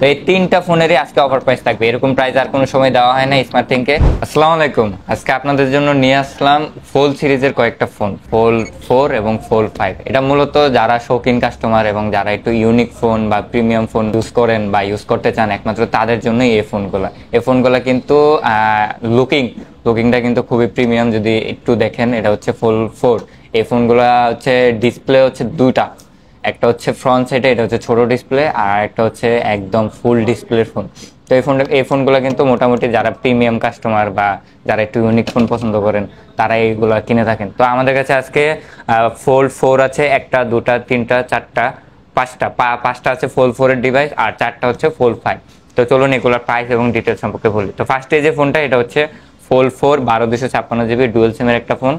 তো এই তিনটা ফোনেরই আজকে অফার প্রাইস থাকবে, এরকম প্রাইস আর কোনো সময় দেওয়া হয় না স্মার্ট থিংকে। আসসালামু আলাইকুম, আজকে আপনাদের জন্য নিয়ে আসলাম ফোল সিরিজের কয়েকটা ফোন, ফোল 4 এবং ফোল 5। এটা মূলত যারা শৌখিন কাস্টমার এবং যারা একটু ইউনিক ফোন বা প্রিমিয়াম ফোন ইউজ করেন বা ইউজ করতে চান, একমাত্র তাদের জন্যই এই ফোনগুলো কিন্তু লুকিংটা কিন্তু খুবই প্রিমিয়াম। যদি একটু দেখেন, এটা হচ্ছে ফোল 4। এই ফোনগুলো হচ্ছে ডিসপ্লে হচ্ছে দুইটা, একটা হচ্ছে ফ্রন্ট সাইডে, এটা হচ্ছে ছোট ডিসপ্লে, আর একটা হচ্ছে একদম ফুল ডিসপ্লের ফোন। তো এই ফোনগুলো কিন্তু মোটামুটি যারা প্রিমিয়াম কাস্টমার বা যারা একটু ইউনিক ফোন পছন্দ করেন তারা এইগুলো কিনে থাকেন। তো আমাদের কাছে আজকে ফোল 4 আছে, একটা, দুটা, তিনটা, চারটা, পাঁচটা আছে ফোল 4 এর ডিভাইস, আর চারটা হচ্ছে ফোল 5। তো চলুন এগুলোর প্রাইস এবং ডিটেলস সম্পর্কে বলি। তো ফার্স্টে যে ফোনটা, এটা হচ্ছে ফোল 4 12/256 জিবি ডুয়েল সিমের একটা ফোন।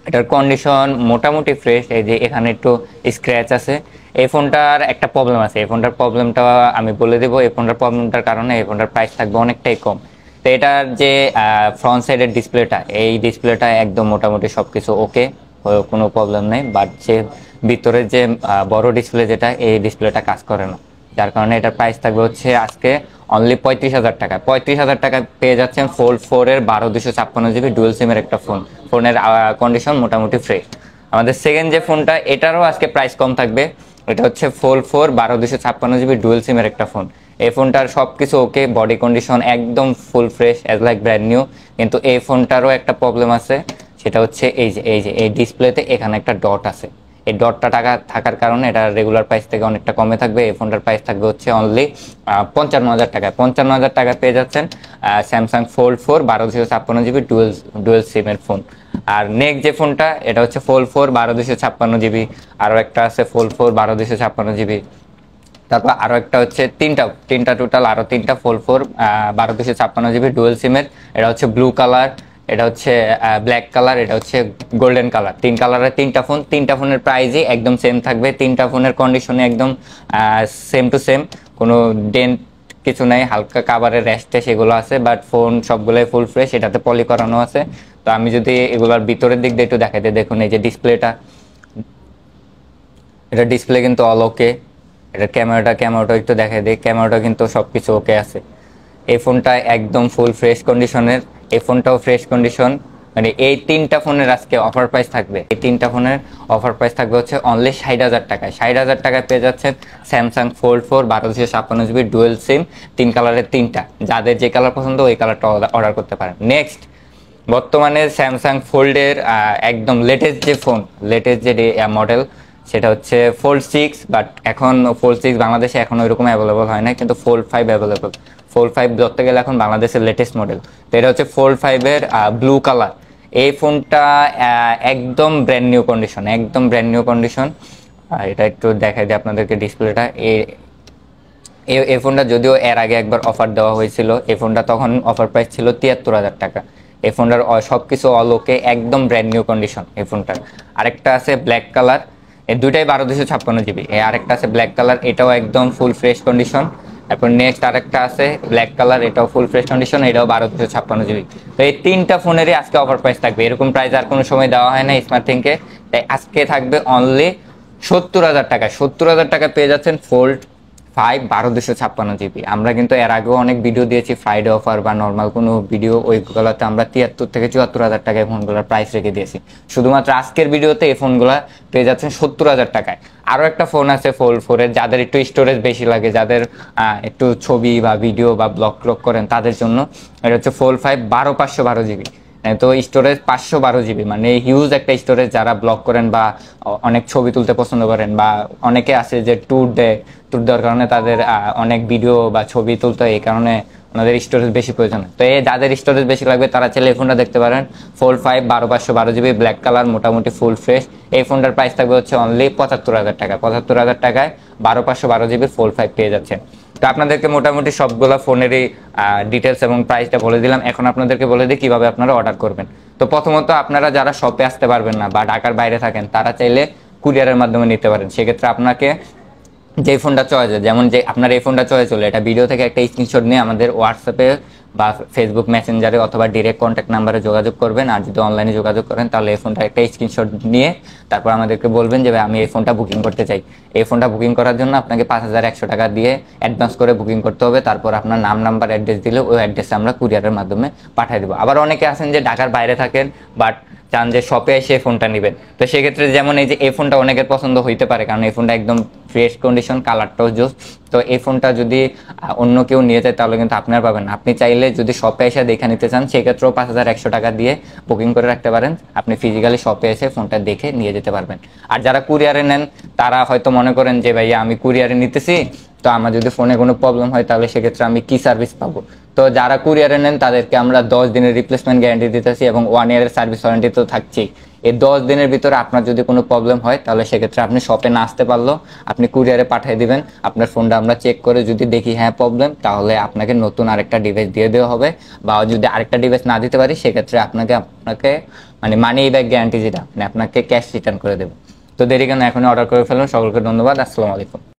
এটার কন্ডিশন মোটামুটি ফ্রেশ, এই যে এখানে একটু স্ক্র্যাচ আছে। এই ফোনটার একটা প্রবলেম আছে, এই ফোনটার প্রবলেমটা আমি বলে দেবো। এই ফোনটার প্রবলেমটার কারণে এই ফোনটার প্রাইস থাকবে অনেকটাই কম। তো এটার যে ফ্রন্ট সাইডের ডিসপ্লেটা, এই ডিসপ্লেটা একদম মোটামুটি সব কিছু ওকে, কোনো প্রবলেম নেই। বাট যে ভিতরের যে বড় ডিসপ্লে যেটা, এই ডিসপ্লেটা কাজ করে না, যার কারণে এটার প্রাইস থাকবে হচ্ছে আজকে অনলি 35,000 টাকা। 35,000 টাকা পেয়ে যাচ্ছেন ফোল 4 এর 12/256 জিবি ডুয়েল সিমের একটা ফোন। ফোনের কন্ডিশন মোটামুটি ফ্রেশ। আমাদের সেকেন্ড যে ফোনটা, এটারও আজকে প্রাইস কম থাকবে। এটা হচ্ছে ফোল 4 12/256 জিবি ডুয়েল সিমের একটা ফোন। এই ফোনটার সব কিছু ওকে, বডি কন্ডিশন একদম full fresh, as like brand new. কিন্তু এই ফোনটারও একটা প্রবলেম আছে, সেটা হচ্ছে এই ডিসপ্লেতে এখানে একটা ডট আছে। এই ডটটা থাকার কারণে এটা রেগুলার প্রাইস থেকে অনেকটা কমে থাকবে। এই ফোনটার প্রাইস থাকবে হচ্ছে অনলি 55,000 টাকায়। 55,000 টাকায় পেয়ে যাচ্ছেন স্যামসাং ফোল্ড 4 12/256 জিবি ডুয়েল সিমের ফোন। আর নেক্সট যে ফোনটা, এটা হচ্ছে ফোল্ড 4 12/256 জিবি, আরও একটা আছে ফোল্ড 4 12/256 জিবি, তারপর আরও একটা হচ্ছে তিনটা টোটাল, আরও তিনটা ফোল্ড 4 12/256 জিবি ডুয়েল সিমের। এটা হচ্ছে ব্লু কালার, এটা হচ্ছে ব্ল্যাক কালার, এটা হচ্ছে গোল্ডেন কালার। তিন কালারের তিনটা ফোন, তিনটা ফোনের প্রাইসই একদম সেম থাকবে। তিনটা ফোনের কন্ডিশনে একদম সেম টু সেম, কোনো ডেন্ট কিছু নাই, হালকা কাভারের রেস্টে সেগুলো আছে, বাট ফোন সবগুলোই ফুল ফ্রেশ। এটাতে পলি করানো আছে। তো আমি যদি এগুলোর ভিতরের দিক দিয়ে একটু দেখাতে, দেখুন এই যে ডিসপ্লেটা, এটা ডিসপ্লে কিন্তু অল ওকে। এটা ক্যামেরাটা একটু দেখাই দিই, ক্যামেরাটা কিন্তু সব কিছু ওকে আছে। এই ফোনটা একদম ফুল ফ্রেশ কন্ডিশনের, এই ফোনটাও ফ্রেশ কন্ডিশন। মানে এই তিনটা ফোনের আজকে অফার প্রাইস থাকবে, এই তিনটা ফোনের অফার প্রাইস থাকবে হচ্ছে অনলি 60,000 টাকায়। 60,000 টাকায় পেয়ে যাচ্ছেন স্যামসাং ফোল্ড 4 12/256 জিবি ডুয়েল সিম, তিন কালারের তিনটা। যাদের যে কালার পছন্দ ওই কালারটা অর্ডার করতে পারেন। নেক্সট, বর্তমানে স্যামসাং ফোল্ডের একদম লেটেস্ট যে মডেল, সেটা হচ্ছে ফোল্ড 6। বাট এখন ফোল্ড 6 বাংলাদেশে এখন ওইরকম অ্যাভেলেবল হয় না, কিন্তু ফোল্ড 5 অ্যাভেলেবল। ফোল্ড 5 ধরতে গেলে এখন বাংলাদেশের লেটেস্ট মডেল। তো এটা হচ্ছে ফোল্ড 5 এর ব্লু কালার। এই ফোনটা একদম ব্র্যান্ড নিউ কন্ডিশন। এটা একটু দেখাই দিই আপনাদেরকে ডিসপ্লেটা। এই ফোনটা যদিও এর আগে একবার অফার দেওয়া হয়েছিল, এই ফোনটা তখন অফার প্রাইস ছিল 73,000 টাকা। এই ফোনটার সবকিছু অল ওকে, একদম ব্র্যান্ড নিউ কন্ডিশন এই ফোনটার। আরেকটা আছে ব্ল্যাক কালার, এই দুইটাই 12/256 জিবি। আরেকটা আছে ব্ল্যাক কালার, এটাও একদম ফুল ফ্রেশ কন্ডিশন। তারপর নেক্সট আরেকটা আছে ব্ল্যাক কালার, এটাও ফুল ফ্রেশ কন্ডিশন, এটাও 12/256 জিবি। তো এই তিনটা ফোনেরই আজকে অফার প্রাইস থাকবে, এরকম প্রাইস আর কোনো সময় দেওয়া হয় না স্মার্ট থিংকে। তাই আজকে থাকবে অনলি 70,000 টাকা। 70,000 টাকা পেয়ে যাচ্ছেন ফোল্ড 5 12/256 জিবি। আমরা কিন্তু এর আগেও অনেক ভিডিও দিয়েছি ফ্রাইডে অফার বা নর্মাল কোনো ভিডিও, ওইগুলোতে আমরা 73 থেকে 74,000 টাকায় ফোনগুলোর প্রাইস রেখে দিয়েছি। শুধুমাত্র আজকের ভিডিওতে এই ফোনগুলো পেয়ে যাচ্ছেন 70,000 টাকায়। আরও একটা ফোন আছে ফোল্ড 4 এর, যাদের একটু স্টোরেজ বেশি লাগে, যাদের একটু ছবি বা ভিডিও বা ব্লগ করেন তাদের জন্য। এটা হচ্ছে ফোল্ড 5 12/512 জিবি। তো স্টোরেজ 512 জিবি, মানে হিউজ একটা স্টোরেজ। যারা ব্লগ করেন বা অনেক ছবি তুলতে পছন্দ করেন, বা অনেকে আছে যে ট্যুর দেওয়ার কারণে তাদের অনেক ভিডিও বা ছবি তুলতে হয়, এই কারণে ওনাদের স্টোরেজ বেশি প্রয়োজন। তো এই যাদের স্টোরেজ বেশি লাগবে তারা চাইলে এই ফোনটা দেখতে পারেন, ফোল্ড 5 12/512 জিবি ব্ল্যাক কালার, মোটামুটি ফুল ফ্রেশ। এই ফোনটার প্রাইস থাকবে হচ্ছে অনলি 75,000 টাকা। 75,000 টাকায় 12/512 জিবি ফোল্ড 5 পেয়ে যাচ্ছেন। তো আপনাদেরকে মোটামুটি সবগুলো ফোনেরই ডিটেলস এবং প্রাইসটা বলে দিলাম। এখন আপনাদেরকে বলে দিই কিভাবে আপনারা অর্ডার করবেন। তো প্রথমত, আপনারা যারা শপে আসতে পারবেন না বা ঢাকার বাইরে থাকেন, তারা চাইলে কুরিয়ারের মাধ্যমে নিতে পারেন। সেক্ষেত্রে আপনাকে যে ফোনটা চয়েস হয়, যেমন যে আপনার এই ফোনটা চয়েস হলো, এটা ভিডিও থেকে একটা স্ক্রিনশট নিয়ে আমাদের হোয়াটসঅ্যাপে বা ফেসবুক মেসেঞ্জারে অথবা ডিরেক্ট কন্ট্যাক্ট নাম্বারে যোগাযোগ করবেন। আর যদি অনলাইনে যোগাযোগ করেন তাহলে এই ফোনটা একটা স্ক্রিনশট নিয়ে তারপর আমাদেরকে বলবেন যে ভাই আমি এই ফোনটা বুকিং করতে চাই। এই ফোনটা বুকিং করার জন্য আপনাকে 5100 টাকা দিয়ে অ্যাডভান্স করে বুকিং করতে হবে। তারপর আপনার নাম নাম্বার অ্যাড্রেস দিলে ওই অ্যাড্রেসে আমরা কুরিয়ারের মাধ্যমে পাঠিয়ে দেবো। আবার অনেকে আছেন যে ঢাকার বাইরে থাকেন বাট চান যে শপে এসে ফোনটা নেবেন, তো সেক্ষেত্রে যেমন এই যে এই ফোনটা অনেকের পছন্দ হইতে পারে, কারণ এই ফোনটা একদম ফ্রেশ কন্ডিশন, কালারটাও জোস। তো এই ফোনটা যদি অন্য কেউ নিয়ে যায় তাহলে কিন্তু আপনার পাবেন। আপনি চাইলে যদি শপে এসে দেখে নিতে চান সেক্ষেত্রেও 5100 টাকা দিয়ে বুকিং করে রাখতে পারেন। আপনি ফিজিক্যালি শপে এসে ফোনটা দেখে নিয়ে যেতে পারবেন। আর যারা কুরিয়ারে নেন তারা হয়তো মনে করেন যে ভাইয়া আমি কুরিয়ারে নিতেছি, তো আমার যদি ফোনে কোনো প্রবলেম হয় তাহলে সেক্ষেত্রে আমি কি সার্ভিস পাবো। তো যারা কুরিয়ারে নেন তাদেরকে আমরা 10 দিনের রিপ্লেসমেন্ট গ্যারান্টি দিতেছি এবং 1 ইয়ারের সার্ভিস ওয়ারেন্টি তো থাকছেই। এই 10 দিনের ভিতরে আপনার যদি কোনো প্রবলেম হয় তাহলে সেক্ষেত্রে আপনি শপে না আসতে পারলেও আপনি কুরিয়ারে পাঠিয়ে দিবেন। আপনার ফোনটা আমরা চেক করে যদি দেখি হ্যাঁ প্রবলেম, তাহলে আপনাকে নতুন আরেকটা ডিভাইস দিয়ে দেওয়া হবে। বা যদি আরেকটা ডিভাইস না দিতে পারি সেক্ষেত্রে আপনাকে মানে মানি ব্যাক গ্যারান্টি যেটা, মানে আপনাকে ক্যাশ রিটার্ন করে দেবো। তো দেরি কেন, এখনই অর্ডার করে ফেলুন। সকলকে ধন্যবাদ। আসসালামু আলাইকুম।